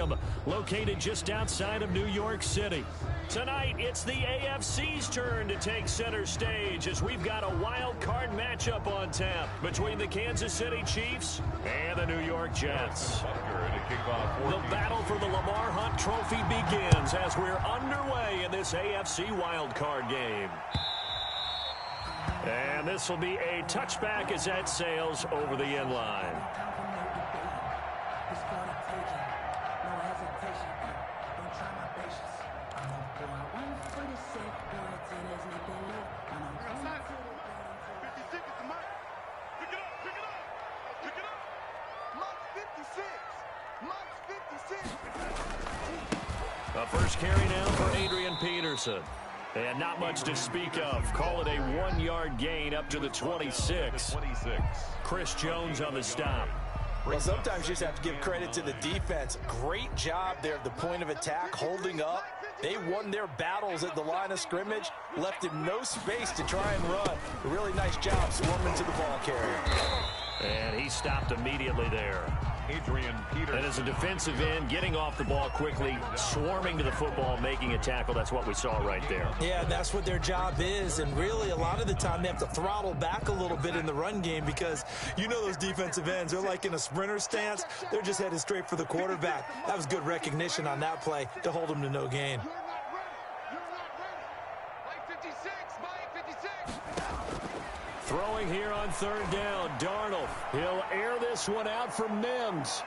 Stadium, located just outside of New York City. Tonight, it's the AFC's turn to take center stage as we've got a wild card matchup on tap between the Kansas City Chiefs and the New York Jets. The battle for the Lamar Hunt Trophy begins as we're underway in this AFC wild card game. And this will be a touchback as that sails over the end line. A first carry now for Adrian Peterson. And not much to speak of. Call it a 1-yard gain up to the 26. Chris Jones on the stop. Well, sometimes you just have to give credit to the defense. Great job there at the point of attack, holding up. They won their battles at the line of scrimmage, left him no space to try and run. A really nice job swarming to the ball carrier. And he stopped immediately there. Adrian Peterson. And as a defensive end, getting off the ball quickly, swarming to the football, making a tackle. That's what we saw right there. Yeah, that's what their job is. And really, a lot of the time, they have to throttle back a little bit in the run game because you know those defensive ends, they're like in a sprinter stance. They're just headed straight for the quarterback. That was good recognition on that play to hold them to no gain. Throwing here on third down, Darnold. He'll air this one out for Mims.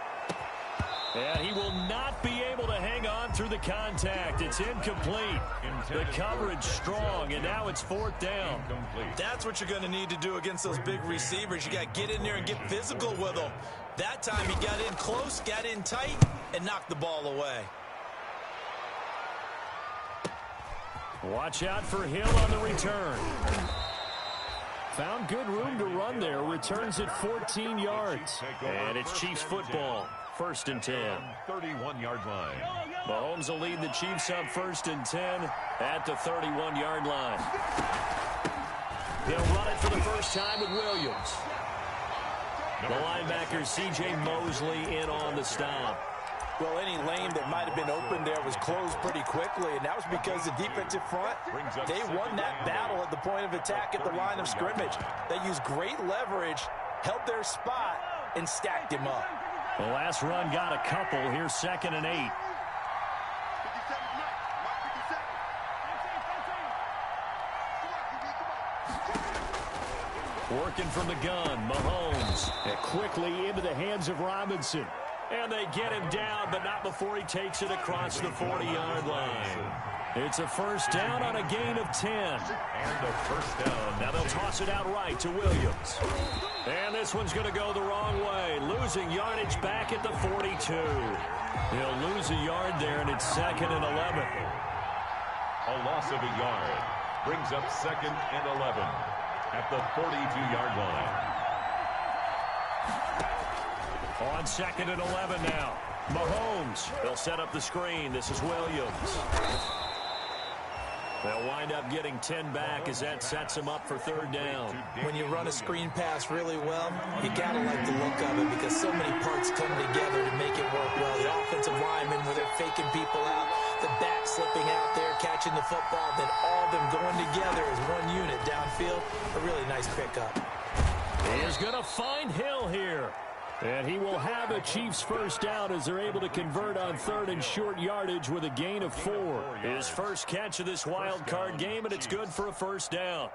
And he will not be able to hang on through the contact. It's incomplete. The coverage strong, and now it's fourth down. That's what you're going to need to do against those big receivers. You got to get in there and get physical with them. That time he got in close, got in tight, and knocked the ball away. Watch out for Hill on the return. Found good room to run there. Returns at 14 yards. And it's Chiefs football. First and 10. 31-yard line. Mahomes will lead the Chiefs up first and 10 at the 31-yard line. They'll run it for the first time with Williams. The linebacker C.J. Mosley in on the stop. Well, any lane that might have been open there was closed pretty quickly, and that was because the defensive front, they won that battle at the point of attack at the line of scrimmage. They used great leverage, held their spot, and stacked him up. The last run got a couple. Here's 2nd and 8. Working from the gun, Mahomes. And quickly into the hands of Robinson. And they get him down, but not before he takes it across the 40-yard line. It's a first down on a gain of 10. And a first down. Now they'll toss it out right to Williams. And this one's going to go the wrong way. Losing yardage back at the 42. He'll lose a yard there, and it's 2nd and 11. A loss of a yard. Brings up 2nd and 11 at the 42-yard line. On 2nd and 11 now. Mahomes. They'll set up the screen. This is Williams. They'll wind up getting 10 back as that sets them up for third down. When you run a screen pass really well, you got to like the look of it because so many parts come together to make it work well. The offensive linemen where they're faking people out, the back slipping out there, catching the football, then all of them going together as one unit downfield. A really nice pickup. He is going to find Hill here. And he will have a Chiefs first down as they're able to convert on third and short yardage with a gain of 4. His first catch of this wild card game, and it's good for a first down.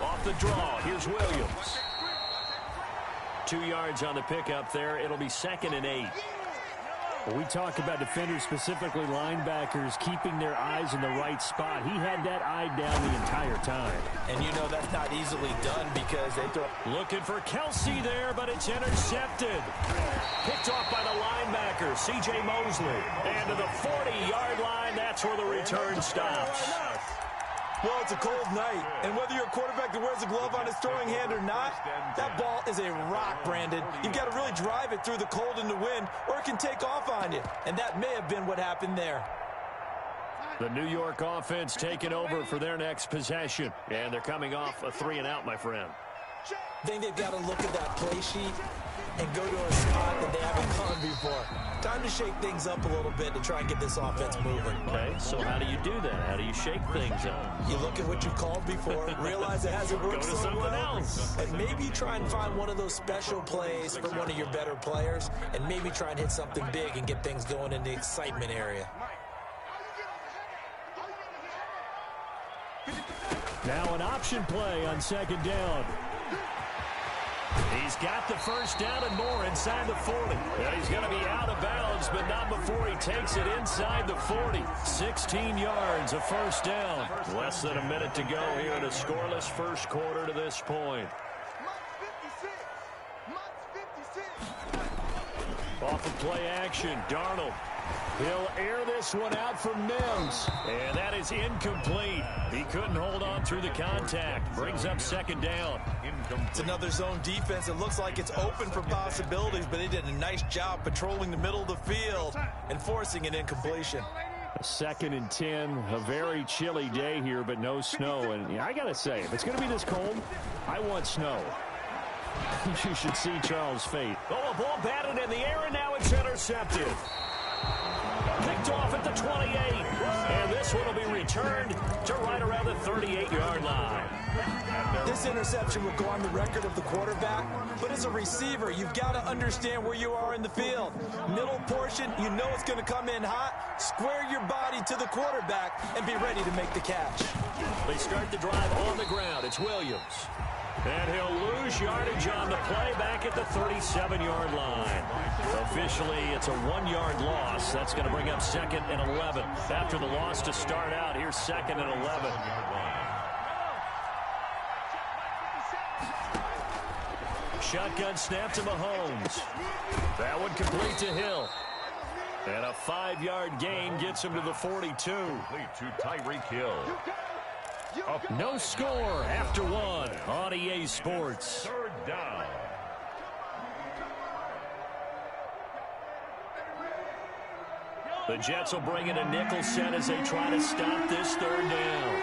Off the draw, here's Williams. 2 yards on the pickup there. It'll be 2nd and 8. Well, we talk about defenders, specifically linebackers, keeping their eyes in the right spot. He had that eye down the entire time. And you know that's not easily done because they throw. Looking for Kelsey there, but it's intercepted. Picked off by the linebacker, C.J. Mosley. And to the 40-yard line, that's where the return stops. Well, it's a cold night, and whether you're a quarterback that wears a glove on his throwing hand or not, that ball is a rock, Brandon. You've got to really drive it through the cold and the wind, or it can take off on you, and that may have been what happened there. The New York offense taking over for their next possession. And they're coming off a 3-and-out, my friend. I think they've got to look at that play sheet and go to a spot that they haven't gone before. Time to shake things up a little bit to try and get this offense moving. Okay, so how do you do that? How do you shake things up? You look at what you've called before, realize it hasn't worked Go to so something well, else. and maybe try and find one of those special plays from one of your better players, and maybe try and hit something big and get things going in the excitement area. Now an option play on second down. He's got the first down and more inside the 40. And he's going to be out of bounds, but not before he takes it inside the 40. 16 yards, a first down. Less than a minute to go here in a scoreless first quarter to this point. Off of play action, Darnold. He'll air this one out for Mims. And that is incomplete. He couldn't hold on through the contact. Brings up second down. It's another zone defense. It looks like it's open for possibilities, but they did a nice job patrolling the middle of the field and forcing an incompletion. A 2nd and 10, a very chilly day here, but no snow. And yeah, I got to say, if it's going to be this cold, I want snow. You should see Charles' fate. Oh, a ball batted in the air, and now it's intercepted. Picked off at the 28. And this one will be returned to right around the 38-yard line. This interception will go on the record of the quarterback, but as a receiver, you've got to understand where you are in the field. Middle portion, you know it's going to come in hot. Square your body to the quarterback and be ready to make the catch. They start the drive on the ground. It's Williams. And he'll lose yardage on the play back at the 37-yard line. Officially, it's a 1-yard loss. That's going to bring up 2nd and 11. After the loss to start out, here's 2nd and 11. Shotgun snap to Mahomes. That one complete to Hill. And a 5-yard gain gets him to the 42. Complete to Tyreek Hill. No score after one on EA Sports. 3rd down. The Jets will bring in a nickel set as they try to stop this 3rd down.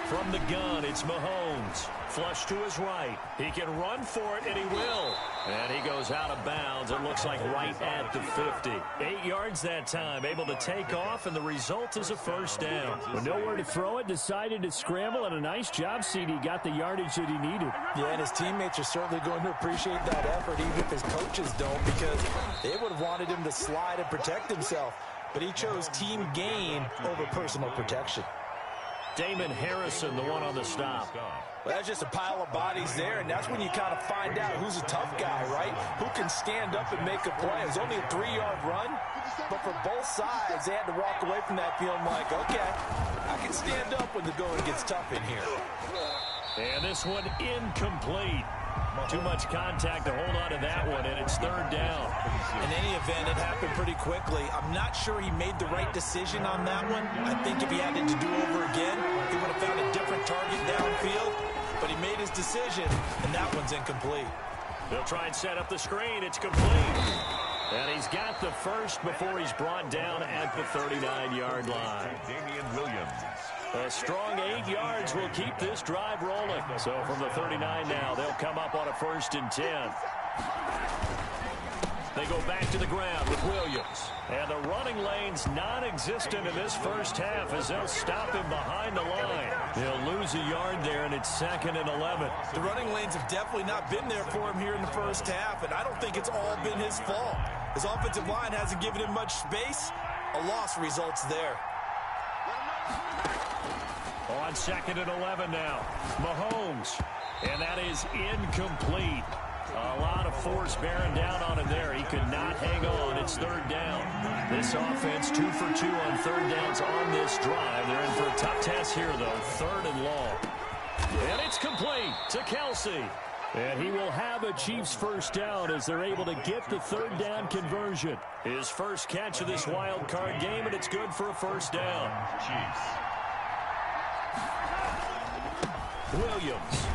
From the gun, it's Mahomes. Flush to his right. He can run for it, and he will. And he goes out of bounds. It looks like right at the 50. 8 yards that time, able to take off, and the result is a first down. With nowhere to throw it, decided to scramble, and a nice job, CD. Got the yardage that he needed. Yeah, and his teammates are certainly going to appreciate that effort, even if his coaches don't, because they would have wanted him to slide and protect himself. But he chose team gain over personal protection. Damon Harrison, the one on the stop. Well, that's just a pile of bodies there, and that's when you kind of find out who's a tough guy, right? Who can stand up and make a play. It was only a 3-yard run, but for both sides, they had to walk away from that feeling like, okay, I can stand up when the going gets tough in here. And this one incomplete. Too much contact to hold on to that one, and it's 3rd down. In any event, it happened pretty quickly. I'm not sure he made the right decision on that one. I think if he had it to do over again, he would have found a different target downfield. But he made his decision, and that one's incomplete. They'll try and set up the screen. It's complete. And he's got the first before he's brought down at the 39-yard line. Damian Williams. A strong 8 yards will keep this drive rolling. So from the 39 now, they'll come up on a 1st and 10. They go back to the ground with Williams. And the running lane's non-existent in this first half as they'll stop him behind the line. They'll lose a yard there, and it's 2nd and 11. The running lanes have definitely not been there for him here in the first half, and I don't think it's all been his fault. His offensive line hasn't given him much space. A loss results there. On 2nd and 11 now, Mahomes. And that is incomplete. A lot of force bearing down on him there. He could not hang on. It's 3rd down. This offense 2 for 2 on 3rd downs on this drive. They're in for a tough test here, though. 3rd and long. And it's complete to Kelsey. And he will have a Chiefs first down as they're able to get the 3rd down conversion. His first catch of this wild card game, and it's good for a first down. Chiefs. Williams.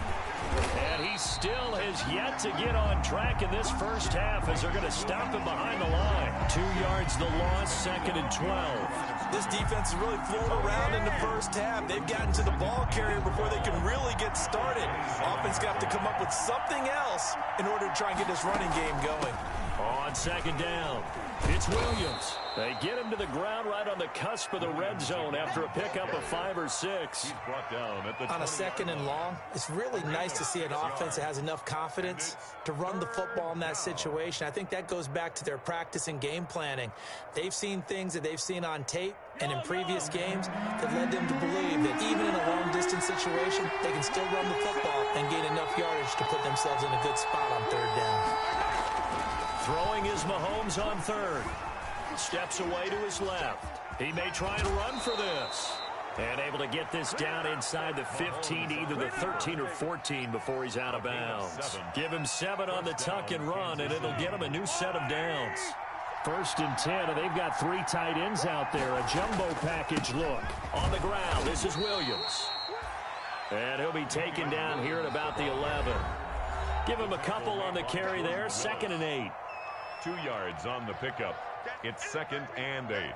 And And he still has yet to get on track in this first half as they're going to stop him behind the line. 2 yards the loss, 2nd and 12. This defense has really flown around in the first half. They've gotten to the ball carrier before they can really get started. Offense got to come up with something else in order to try and get this running game going. On 2nd down, it's Williams. They get him to the ground right on the cusp of the red zone after a pickup of 5 or 6. He's brought down at the on a 2nd and long, it's really nice to see an offense that has enough confidence to run the football in that situation. I think that goes back to their practice and game planning. They've seen things that they've seen on tape and in previous games that led them to believe that even in a long-distance situation, they can still run the football and gain enough yardage to put themselves in a good spot on 3rd down. Throwing is Mahomes on 3rd. Steps away to his left. He may try and run for this. And able to get this down inside the 15, either the 13 or 14 before he's out of bounds. Give him 7 on the tuck and run, and it'll get him a new set of downs. 1st and 10, and they've got 3 tight ends out there. A jumbo package look. On the ground, this is Williams. And he'll be taken down here at about the 11. Give him a couple on the carry there. 2nd and 8. 2 yards on the pickup. It's 2nd and 8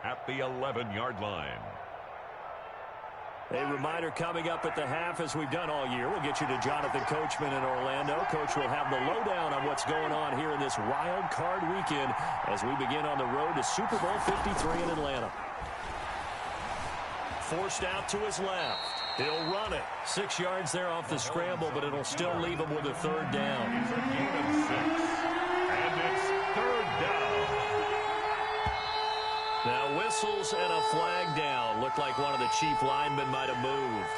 at the 11-yard line. A reminder coming up at the half, as we've done all year. We'll get you to Jonathan Coachman in Orlando. Coach will have the lowdown on what's going on here in this wild card weekend as we begin on the road to Super Bowl 53 in Atlanta. Forced out to his left. He'll run it. 6 yards there off the scramble, but it'll still leave him with a 3rd down. He's a gain of 6. And it's 3rd down. Now whistles and a flag down. Looked like one of the chief linemen might have moved.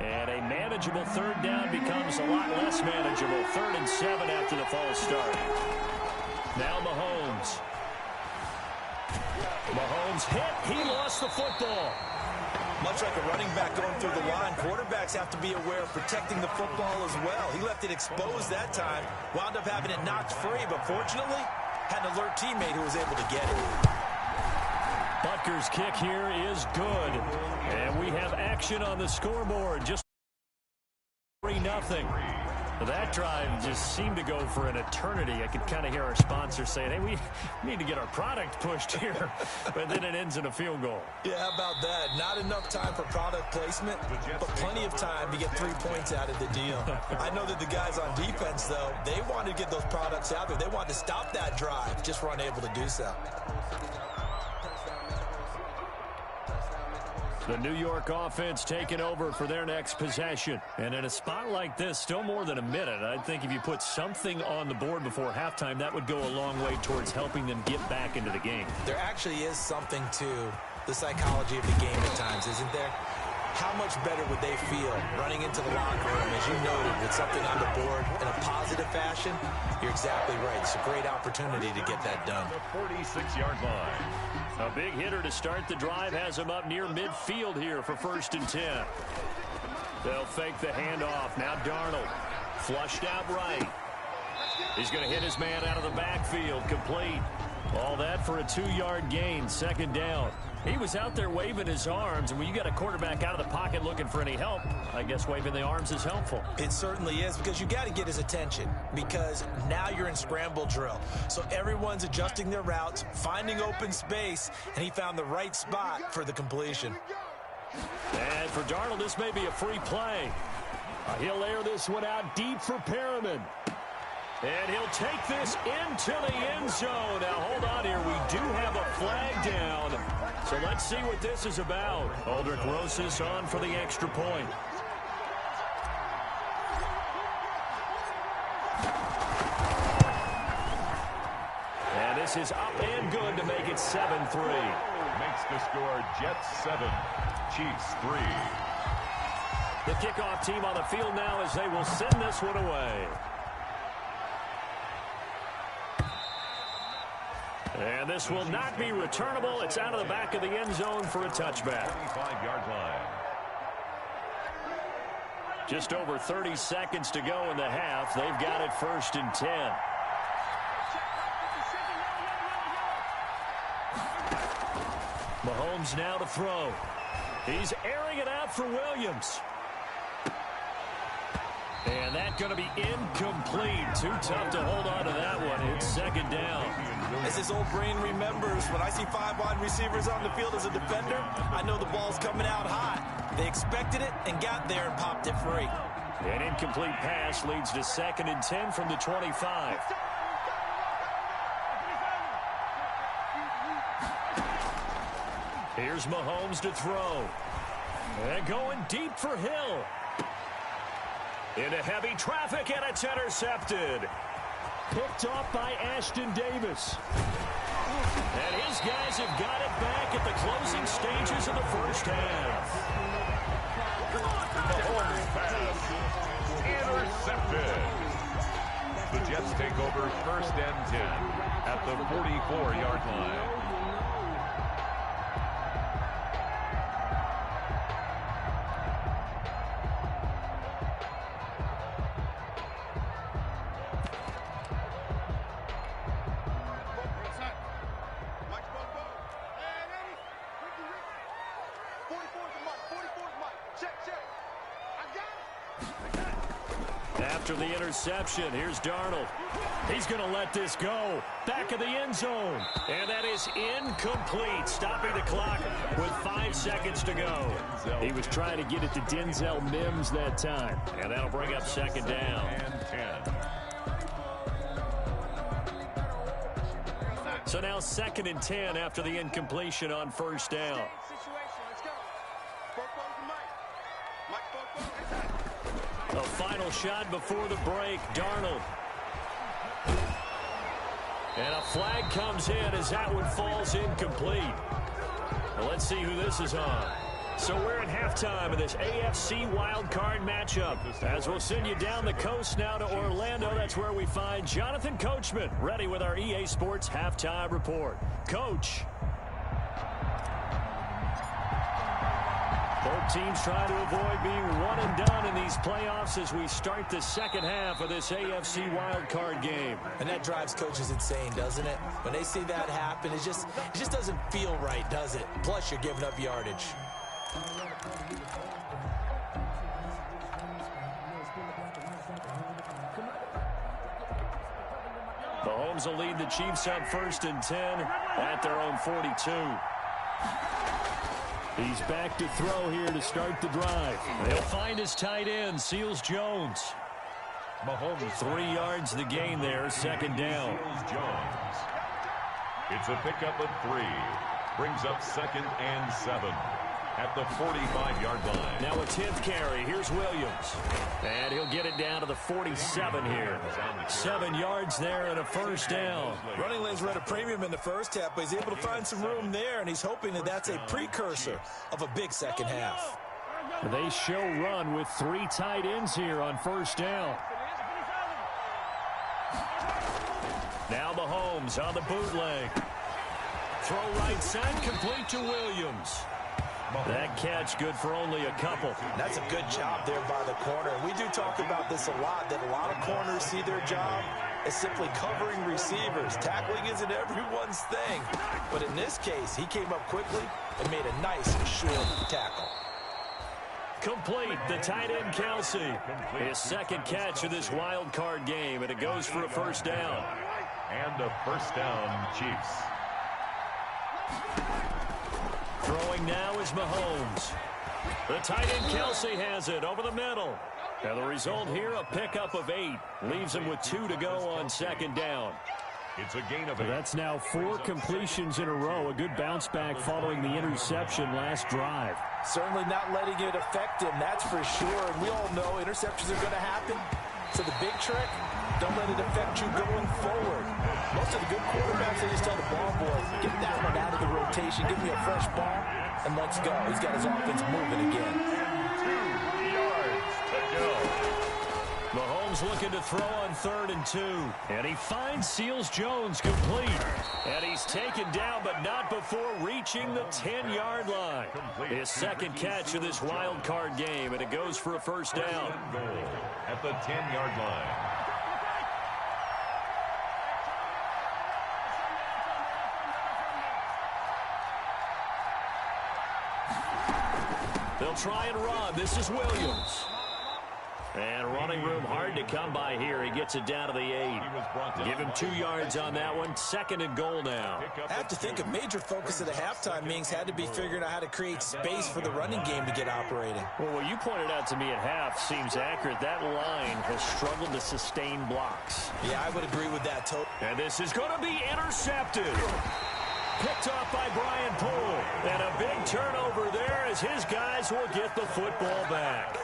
And a manageable 3rd down becomes a lot less manageable. 3rd and 7 after the false start. Now Mahomes. Mahomes hit. He lost the football. Much like a running back going through the line, quarterbacks have to be aware of protecting the football as well. He left it exposed that time, wound up having it knocked free, but fortunately had an alert teammate who was able to get it. Butker's kick here is good. And we have action on the scoreboard. Just 3-0. That drive just seemed to go for an eternity. I could kind of hear our sponsor saying, hey, we need to get our product pushed here. But then it ends in a field goal. Yeah, how about that? Not enough time for product placement, but plenty of time to get 3 points out of the deal. I know that the guys on defense, though, they wanted to get those products out there. They wanted to stop that drive, just weren't able to do so. The New York offense taking over for their next possession. And in a spot like this, still more than a minute, I think if you put something on the board before halftime, that would go a long way towards helping them get back into the game. There actually is something to the psychology of the game at times, isn't there? How much better would they feel running into the locker room, as you noted, with something on the board in a positive fashion? You're exactly right. It's a great opportunity to get that done. The 46-yard line. A big hitter to start the drive has him up near midfield here for 1st and 10. They'll fake the handoff. Now Darnold flushed out right. He's going to hit his man out of the backfield. Complete. All that for a 2-yard gain. 2nd down. He was out there waving his arms, and when you got a quarterback out of the pocket looking for any help, I guess waving the arms is helpful. It certainly is, because you got to get his attention, because now you're in scramble drill. So everyone's adjusting their routes, finding open space, and he found the right spot for the completion. And for Darnold, this may be a free play. He'll air this one out deep for Perriman. And he'll take this into the end zone. Now, hold on here. We do have a flag down. So let's see what this is about. Aldrich Rosas on for the extra point. And this is up and good to make it 7-3. Makes the score Jets 7, Chiefs 3. The kickoff team on the field now as they will send this one away. And this will not be returnable. It's out of the back of the end zone for a touchback. 25-yard line. Just over 30 seconds to go in the half. They've got it 1st and 10. Mahomes now to throw. He's airing it out for Williams. And that's going to be incomplete. Too tough to hold on to that one. It's 2nd down. As his old brain remembers, when I see 5 wide receivers on the field as a defender, I know the ball's coming out hot. They expected it and got there and popped it free. An incomplete pass leads to 2nd and 10 from the 25. Here's Mahomes to throw. And going deep for Hill. Into heavy traffic, and it's intercepted. Picked off by Ashton Davis. And his guys have got it back at the closing stages of the first half. Mahomes pass. Intercepted. The Jets take over 1st and 10 at the 44-yard line. After the interception, here's Darnold. He's going to let this go. Back of the end zone. And that is incomplete, stopping the clock with 5 seconds to go. He was trying to get it to Denzel Mims that time. And that'll bring up 2nd down. And 10. So now 2nd and 10 after the incompletion on 1st down. A final shot before the break, Darnold. And a flag comes in as that one falls incomplete. Well, let's see who this is on. So we're at halftime of this AFC wildcard matchup. As we'll send you down the coast now to Orlando, that's where we find Jonathan Coachman, ready with our EA Sports halftime report. Coach. Both teams trying to avoid being one and done in these playoffs as we start the second half of this AFC wildcard game. And that drives coaches insane, doesn't it? When they see that happen, it just doesn't feel right, does it? Plus, you're giving up yardage. Mahomes will lead the Chiefs up 1st and 10 at their own 42. He's back to throw here to start the drive. They'll find his tight end, Seals Jones. Mahomes 3 yards the gain there, 2nd down. Seals Jones. It's a pickup of 3. Brings up 2nd and 7 at the 45-yard line. Now a 10th carry. Here's Williams. And he'll get it down to the 47 here. 7 yards there and a 1st down. Running lanes were at a premium in the first half, but he's able to find some room there, and he's hoping that that's a precursor of a big second half. They show run with 3 tight ends here on 1st down. Now Mahomes on the bootleg. Throw right side, complete to Williams. That catch good for only a couple. That's a good job there by the corner. We do talk about this a lot, that a lot of corners see their job as simply covering receivers. Tackling isn't everyone's thing. But in this case, he came up quickly and made a nice, short tackle. Complete, the tight end Kelsey. His 2nd catch of this wild card game, and it goes for a 1st down. And a 1st down, Chiefs. Throwing now is Mahomes. The tight end Kelsey has it over the middle. And the result here, a pickup of 8. Leaves him with 2 to go on 2nd down. It's a gain of 8. That's now 4 completions in a row. A good bounce back following the interception last drive. Certainly not letting it affect him, that's for sure. And we all know interceptions are going to happen. So the big trick, don't let it affect you going forward. Most of the good quarterbacks, they just tell the ball boy, get that one out of the rotation, give me a fresh ball, and let's go. He's got his offense moving again. 2 yards to go. Mahomes looking to throw on 3rd and 2. And he finds Seals-Jones complete. And he's taken down, but not before reaching the 10-yard line. His second catch of this wild card game, and it goes for a first down. Goal at the 10-yard line. They'll try and run. This is Williams. And running room hard to come by here. He gets it down to the 8. Give him 2 yards on that one. 2nd and goal now. I have to think a major focus of the halftime meetings had to be figuring out how to create space for the running game to get operating. Well, what you pointed out to me at half seems accurate. That line has struggled to sustain blocks. Yeah, I would agree with that totally. And this is going to be intercepted. Picked off by Brian Poole. And a big turnover there as his guys will get the football back.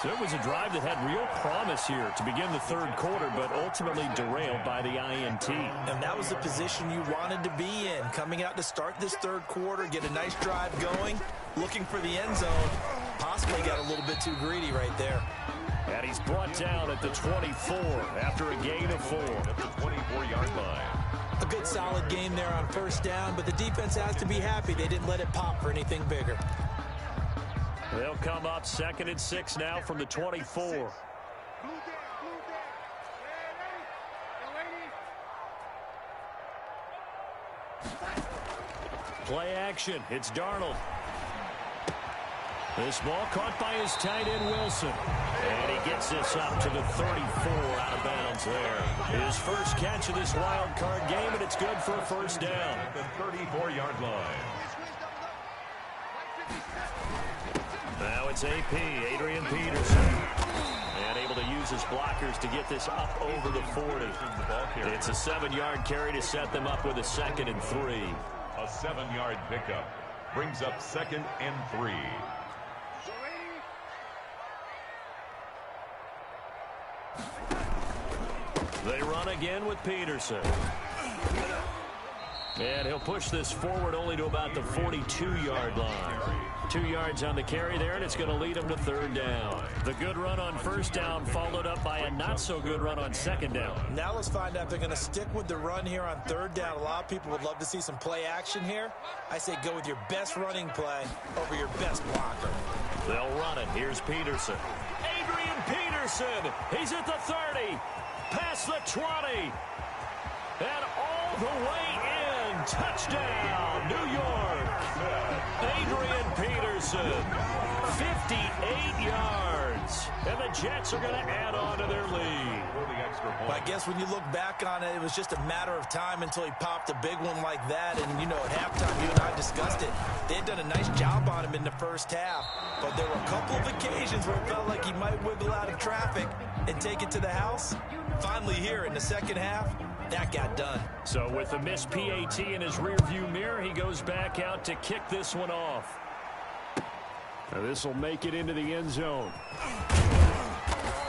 So it was a drive that had real promise here to begin the 3rd quarter, but ultimately derailed by the INT. And that was the position you wanted to be in. Coming out to start this 3rd quarter, get a nice drive going, looking for the end zone. Possibly got a little bit too greedy right there. And he's brought down at the 24 after a gain of 4. At the 24-yard line. A good solid game there on 1st down, but the defense has to be happy they didn't let it pop for anything bigger. They'll come up 2nd and 6 now from the 24. Play action. It's Darnold. This ball caught by his tight end, Wilson. And he gets this up to the 34 out of bounds there. His first catch of this wild card game, and it's good for a first down. At the 34-yard line. Now it's AP, Adrian Peterson. And able to use his blockers to get this up over the 40. It's a 7-yard carry to set them up with a 2nd and 3. A 7-yard pickup brings up 2nd and 3. They run again with Peterson. And he'll push this forward only to about the 42-yard line. 2 yards on the carry there, and it's going to lead him to 3rd down. The good run on 1st down followed up by a not-so-good run on 2nd down. Now let's find out if they're going to stick with the run here on 3rd down. A lot of people would love to see some play action here. I say go with your best running play over your best blocker. They'll run it. Here's Peterson. Adrian Peterson. He's at the 30. Past the 20. And all the way in. Touchdown, New York. Adrian Peterson, 58 yards. And the Jets are going to add on to their lead. Well, I guess when you look back on it, it was just a matter of time until he popped a big one like that. And, you know, at halftime, you and I discussed it. They had done a nice job on him in the 1st half. But there were a couple of occasions where it felt like he might wiggle out of traffic and take it to the house. Finally here in the 2nd half, that got done. So with the missed PAT in his rearview mirror, he goes back out to kick this one off. Now this will make it into the end zone.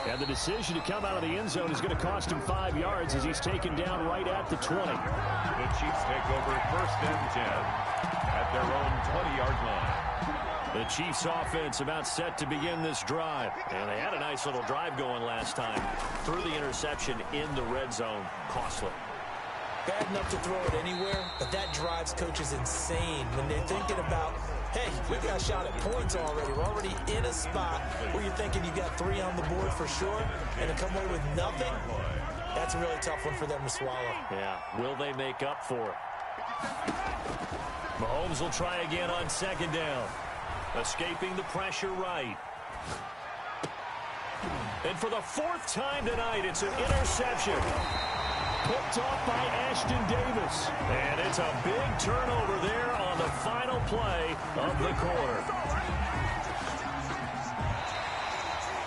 And the decision to come out of the end zone is going to cost him 5 yards as he's taken down right at the 20. The Chiefs take over 1st and 10 at their own 20-yard line. The Chiefs offense about set to begin this drive. And they had a nice little drive going last time. Threw the interception in the red zone. Costly. Bad enough to throw it anywhere, but that drives coaches insane when they're thinking about, hey, we got a shot at points already. We're already in a spot where you're thinking you got 3 on the board for sure, and to come away with nothing, that's a really tough one for them to swallow. Yeah, will they make up for it? Mahomes will try again on 2nd down. Escaping the pressure right. And for the 4th time tonight, it's an interception. Picked off by Ashton Davis. And it's a big turnover there on the final play of the quarter.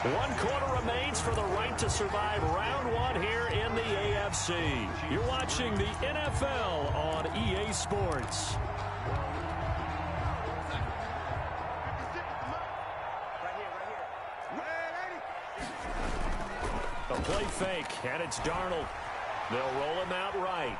1 quarter remains for the right to survive round 1 here in the AFC. You're watching the NFL on EA Sports. A play fake, and it's Darnold. They'll roll him out right.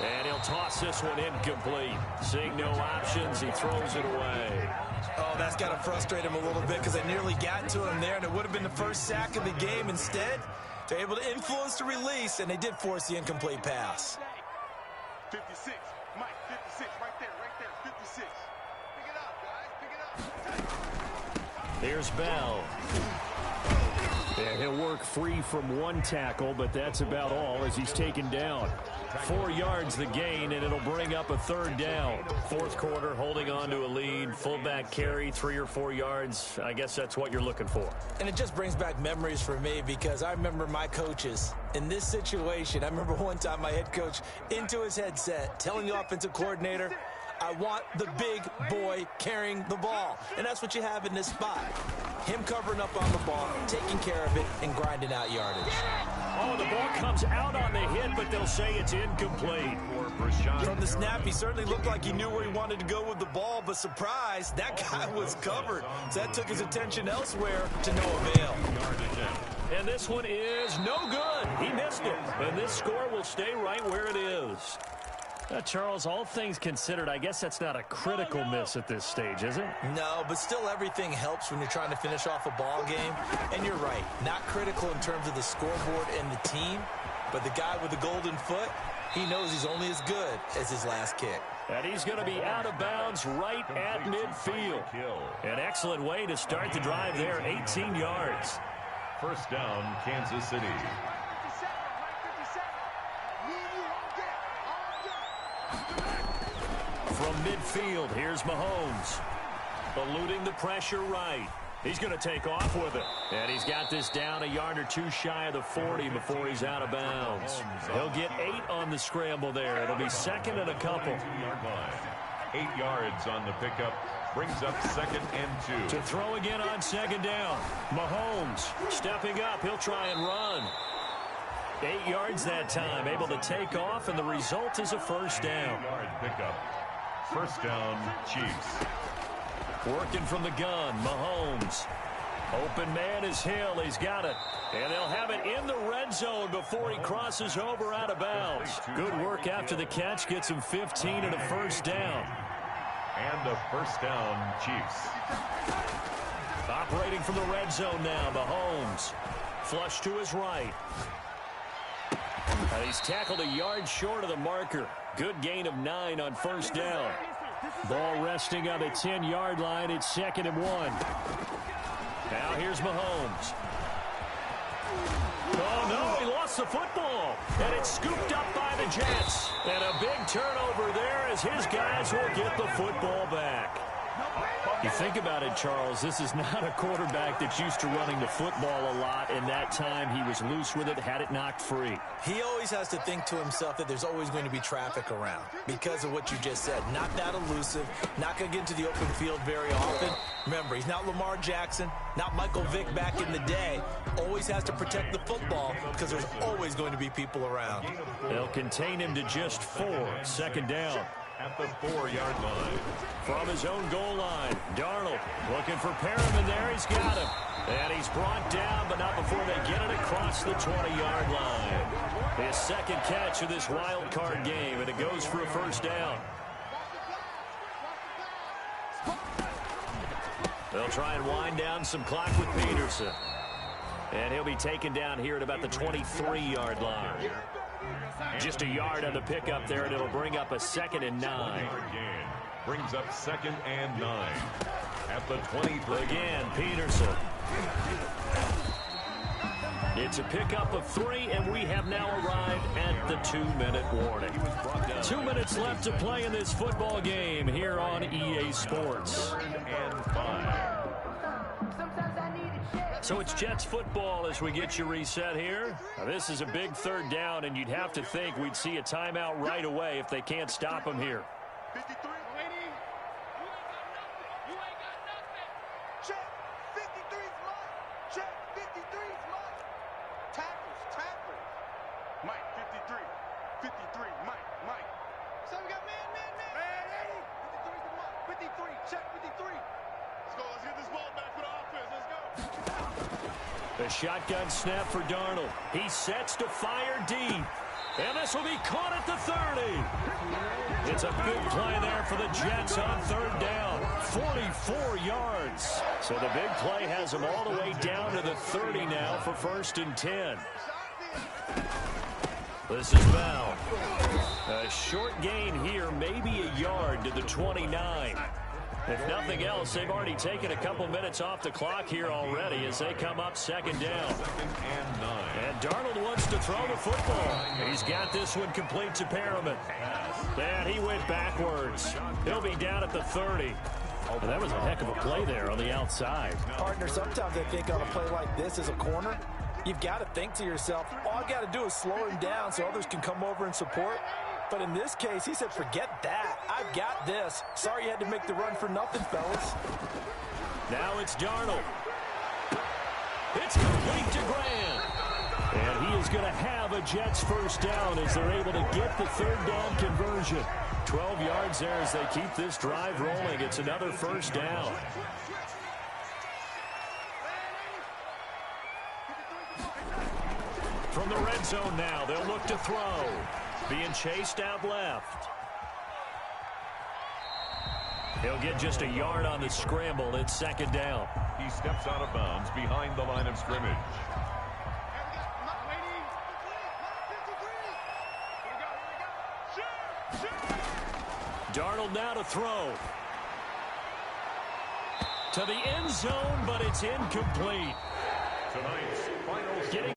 And he'll toss this one incomplete. Seeing no options, he throws it away. Oh, that's got to frustrate him a little bit because they nearly got to him there, and it would have been the first sack of the game. Instead, they're able to influence the release, and they did force the incomplete pass. 56, Mike, 56, right there, 56. Pick it up, guys, pick it up. Here's Bell. And he'll work free from one tackle, but that's about all as he's taken down. 4 yards the gain, and it'll bring up a third down. Fourth quarter, holding on to a lead. Fullback carry, 3 or 4 yards. I guess that's what you're looking for. And it just brings back memories for me because I remember my coaches in this situation. I remember one time my head coach into his headset telling the offensive coordinator, I want the big boy carrying the ball. And that's what you have in this spot. Him covering up on the ball, taking care of it, and grinding out yardage. Oh, the ball comes out on the hit, but they'll say it's incomplete. From the snap, he certainly looked like he knew where he wanted to go with the ball, but surprise, that guy was covered. So that took his attention elsewhere to no avail. And this one is no good. He missed it. And this score will stay right where it is. Charles, all things considered, I guess that's not a critical miss at this stage, is it? No, but still everything helps when you're trying to finish off a ball game. And you're right, not critical in terms of the scoreboard and the team, but the guy with the golden foot, he knows he's only as good as his last kick. And he's going to be out of bounds right at midfield. An excellent way to start the drive there, 18 yards. First down, Kansas City. From midfield, here's Mahomes. Eluding the pressure right. He's going to take off with it. And he's got this down a yard or two shy of the 40 before he's out of bounds. He'll get 8 on the scramble there. It'll be second and a couple. 8 yards on the pickup. Brings up second and 2. To throw again on second down. Mahomes stepping up. He'll try and run. 8 yards that time. Able to take off, and the result is a first down. 8-yard pickup. First down, Chiefs. Working from the gun, Mahomes. Open man is Hill. He's got it. And they'll have it in the red zone before he crosses over out of bounds. Good work after the catch. Gets him 15 and a first down. And a first down, Chiefs. Operating from the red zone now, Mahomes. Flush to his right. He's tackled a yard short of the marker. Good gain of 9 on first down. Ball resting on the 10-yard line. It's second and 1. Now here's Mahomes. Oh, no, he lost the football. And it's scooped up by the Jets. And a big turnover there as his guys will get the football back. You think about it, Charles, this is not a quarterback that's used to running the football a lot, and that time he was loose with it, had it knocked free. He always has to think to himself that there's always going to be traffic around because of what you just said. Not that elusive, not going to get into the open field very often. Remember, he's not Lamar Jackson, not Michael Vick back in the day. Always has to protect the football because there's always going to be people around. They'll contain him to just 4. Second down. At the 4-yard line. From his own goal line, Darnold looking for Perriman there. He's got him. And he's brought down, but not before they get it across the 20-yard line. His second catch of this wild card game, and it goes for a first down. They'll try and wind down some clock with Peterson. And he'll be taken down here at about the 23-yard line. Just a yard on the pickup there, and it'll bring up a second and 9. Brings up second and 9. At the 23. Again, Peterson. It's a pickup of 3, and we have now arrived at the 2-minute warning. 2 minutes left to play in this football game here on EA Sports. And 5. So it's Jets football as we get you reset here. Now, this is a big third down, and you'd have to think we'd see a timeout right away if they can't stop him here. 53. You ain't got nothing. Check. 53's mine. Check. 53's mine. Tackles. Mike, 53. 53. Mike. So we got man. Man, 53's the Mike. 53. Check 53. Let's go. Let's get this ball back for the offense. Let's go. The shotgun snap for Darnold. He sets to fire deep. And this will be caught at the 30. It's a big play there for the Jets on third down. 44 yards. So the big play has them all the way down to the 30 now for 1st and 10. This is Bell. A short gain here, maybe a yard to the 29. If nothing else, they've already taken a couple minutes off the clock here already as they come up 2nd down. 2nd and 9. And Darnold wants to throw the football. He's got this one complete to Perriman. And he went backwards. He'll be down at the 30. Oh, but that was a heck of a play there on the outside. Partner, sometimes I think on a play like this as a corner, you've got to think to yourself, all I've got to do is slow him down so others can come over and support. But in this case, he said, forget that. I've got this. Sorry you had to make the run for nothing, fellas. Now it's Darnold. It's complete to Grant. And he is going to have a Jets first down as they're able to get the 3rd down conversion. 12 yards there as they keep this drive rolling. It's another first down. From the red zone now, they'll look to throw. Being chased out left. He'll get just a yard on the scramble. It's 2nd down. He steps out of bounds behind the line of scrimmage. Darnold now to throw. To the end zone, but it's incomplete. Tonight's final Getting